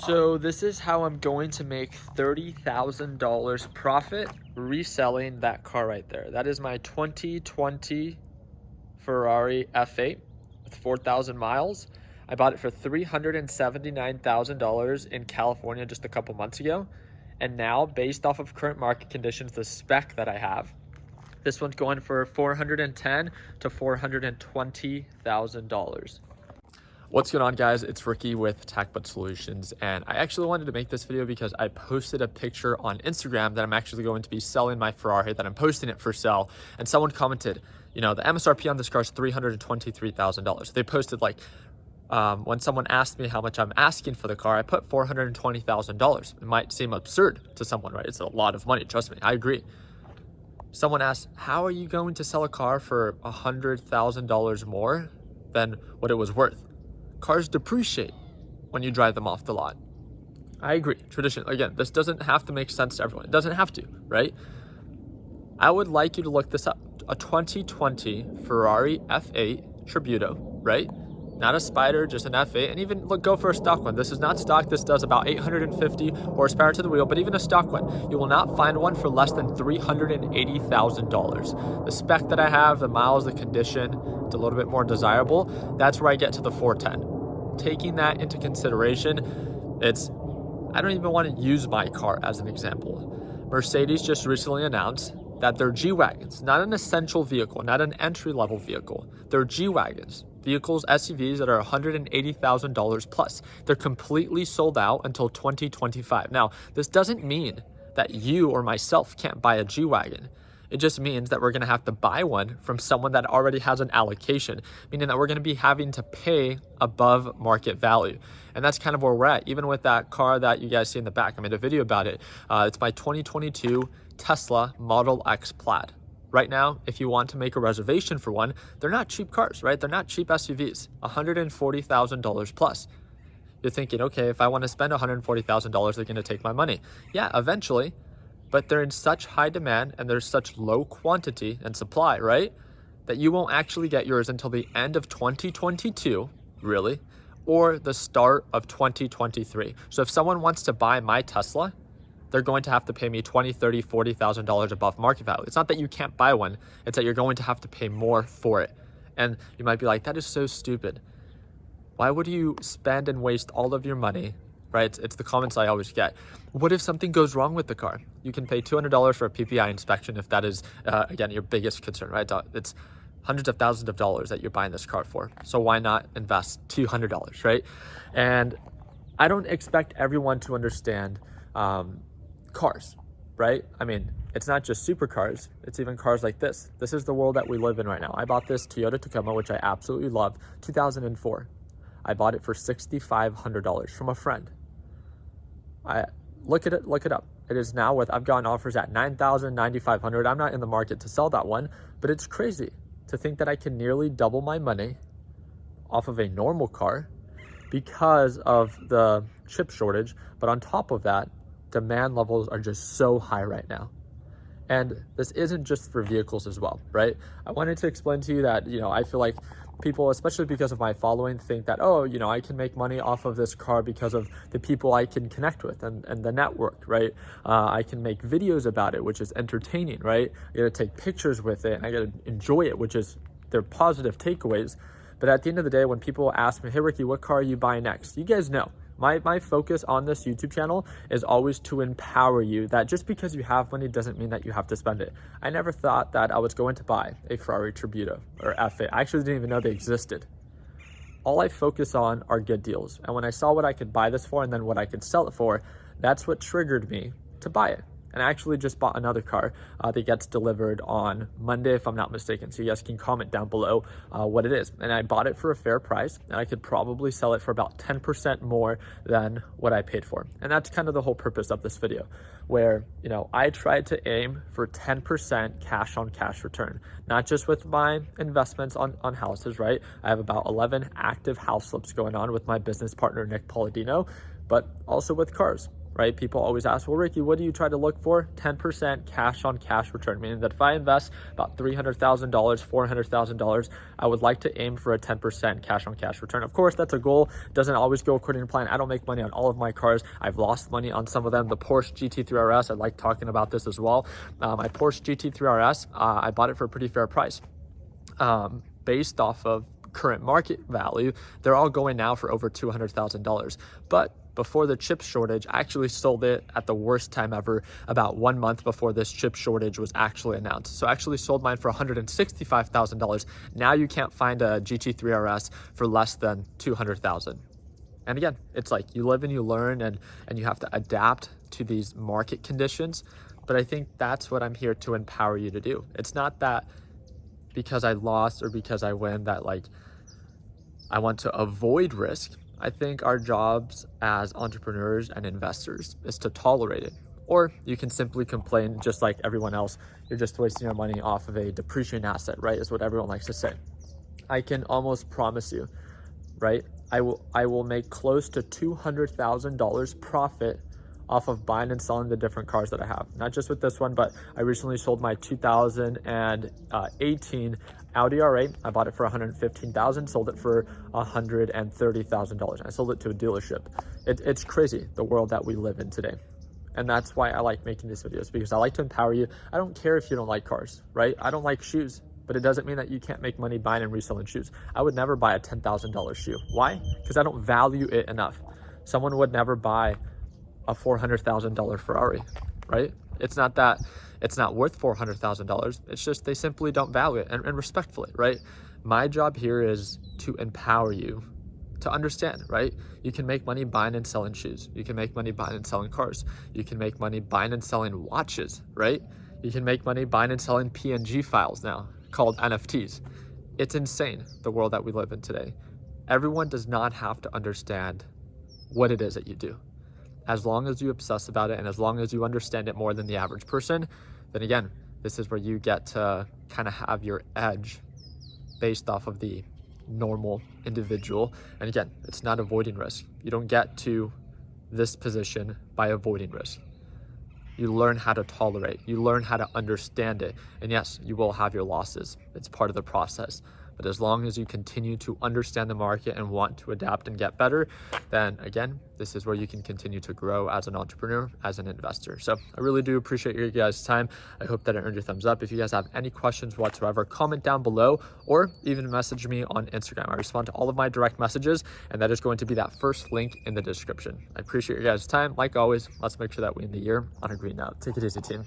So this is how I'm going to make $30,000 profit reselling that car right there. That is my 2020 Ferrari F8 with 4,000 miles. I bought it for $379,000 in California just a couple months ago. And now, based off of current market conditions, the spec that I have, this one's going for $410,000 to $420,000. What's going on, guys? It's Ricky with TechBud Solutions, and I actually wanted to make this video because I posted a picture on Instagram that I'm actually going to be selling my Ferrari, that I'm posting it for sale, and someone commented, you know, the MSRP on this car is $323,000. They posted like, when someone asked me how much I'm asking for the car, I put $420,000. It might seem absurd to someone, right? It's a lot of money, trust me, I agree. Someone asked, how are you going to sell a car for $100,000 more than what it was worth? Cars depreciate when you drive them off the lot. I agree. Traditionally, again, this doesn't have to make sense to everyone. It doesn't have to, right? I would like you to look this up. A 2020 Ferrari F8 Tributo, right? Not a Spider, just an F8, and even go for a stock one. This is not stock. This does about 850 horsepower to the wheel, but even a stock one, you will not find one for less than $380,000. The spec that I have, the miles, the condition, it's a little bit more desirable. That's where I get to the 410. Taking that into consideration, I don't even want to use my car as an example. Mercedes just recently announced that their G-Wagons, not an essential vehicle, not an entry-level vehicle, they're G-Wagons, vehicles, SUVs that are $180,000 plus. They're completely sold out until 2025. Now, this doesn't mean that you or myself can't buy a G-Wagon. It just means that we're going to have to buy one from someone that already has an allocation, meaning that we're going to be having to pay above market value. And that's kind of where we're at. Even with that car that you guys see in the back, I made a video about it. It's my 2022 Tesla Model X Plaid. Right now, if you want to make a reservation for one, they're not cheap cars, right? They're not cheap SUVs, $140,000 plus. You're thinking, okay, if I want to spend $140,000, they're going to take my money. Yeah, eventually. But they're in such high demand and there's such low quantity and supply, right? That you won't actually get yours until the end of 2022, really, or the start of 2023. So if someone wants to buy my Tesla, they're going to have to pay me $20,000, $30,000, $40,000 above market value. It's not that you can't buy one, it's that you're going to have to pay more for it. And you might be like, that is so stupid. Why would you spend and waste all of your money? Right? It's the comments I always get. What if something goes wrong with the car? You can pay $200 for a PPI inspection if that is, again, your biggest concern, right? It's hundreds of thousands of dollars that you're buying this car for. So why not invest $200, right? And I don't expect everyone to understand cars, right? I mean, it's not just supercars. It's even cars like this. This is the world that we live in right now. I bought this Toyota Tacoma, which I absolutely love, 2004. I bought it for $6,500 from a friend. Look it up. It is now I've gotten offers at $9,000, $9,500. I'm not in the market to sell that one, but it's crazy to think that I can nearly double my money off of a normal car because of the chip shortage. But on top of that, demand levels are just so high right now. And this isn't just for vehicles as well, right? I wanted to explain to you that, you know, I feel like people, especially because of my following, think that, oh, you know, I can make money off of this car because of the people I can connect with and the network, right? I can make videos about it, which is entertaining, right? I gotta take pictures with it and I gotta enjoy it, which is their positive takeaways. But at the end of the day, when people ask me, hey, Ricky, what car are you buying next? You guys know. My focus on this YouTube channel is always to empower you that just because you have money doesn't mean that you have to spend it. I never thought that I was going to buy a Ferrari Tributo or F8. I actually didn't even know they existed. All I focus on are good deals. And when I saw what I could buy this for and then what I could sell it for, that's what triggered me to buy it. And I actually just bought another car that gets delivered on Monday, if I'm not mistaken. So you guys can comment down below what it is. And I bought it for a fair price, and I could probably sell it for about 10% more than what I paid for. And that's kind of the whole purpose of this video, where, you know, I tried to aim for 10% cash on cash return, not just with my investments on houses, right? I have about 11 active house flips going on with my business partner, Nick Palladino, but also with cars. right? People always ask, well, Ricky, what do you try to look for? 10% cash on cash return, meaning that if I invest about $300,000, $400,000, I would like to aim for a 10% cash on cash return. Of course, that's a goal. It doesn't always go according to plan. I don't make money on all of my cars. I've lost money on some of them. The Porsche GT3 RS, I like talking about this as well. My Porsche GT3 RS, I bought it for a pretty fair price. Based off of current market value, they're all going now for over $200,000. But before the chip shortage, I actually sold it at the worst time ever, about 1 month before this chip shortage was actually announced. So I actually sold mine for $165,000. Now you can't find a GT3 RS for less than $200,000. And again, it's like you live and you learn, and you have to adapt to these market conditions. But I think that's what I'm here to empower you to do. It's not that because I lost or because I win that like I want to avoid risk. I think our jobs as entrepreneurs and investors is to tolerate it. Or you can simply complain just like everyone else. You're just wasting your money off of a depreciating asset, right? Is what everyone likes to say. I can almost promise you, right? I will make close to $200,000 profit off of buying and selling the different cars that I have. Not just with this one, but I recently sold my 2018 Audi R8. I bought it for $115,000, sold it for $130,000. I sold it to a dealership. It's crazy, the world that we live in today. And that's why I like making these videos, because I like to empower you. I don't care if you don't like cars, right? I don't like shoes, but it doesn't mean that you can't make money buying and reselling shoes. I would never buy a $10,000 shoe. Why? Because I don't value it enough. Someone would never buy a $400,000 Ferrari, right? It's not that it's not worth $400,000. It's just they simply don't value it, and respectfully, right? My job here is to empower you to understand, right? You can make money buying and selling shoes. You can make money buying and selling cars. You can make money buying and selling watches, right? You can make money buying and selling PNG files now called NFTs. It's insane, the world that we live in today. Everyone does not have to understand what it is that you do. As long as you obsess about it and as long as you understand it more than the average person, then again, this is where you get to kind of have your edge based off of the normal individual. And again, it's not avoiding risk. You don't get to this position by avoiding risk. You learn how to tolerate. You learn how to understand it. And yes, you will have your losses. It's part of the process. But as long as you continue to understand the market and want to adapt and get better, then again, this is where you can continue to grow as an entrepreneur, as an investor. So I really do appreciate your guys' time. I hope that it earned your thumbs up. If you guys have any questions whatsoever, comment down below or even message me on Instagram. I respond to all of my direct messages, and that is going to be that first link in the description. I appreciate your guys' time. Like always, let's make sure that we end the year on a green note. Take it easy, team.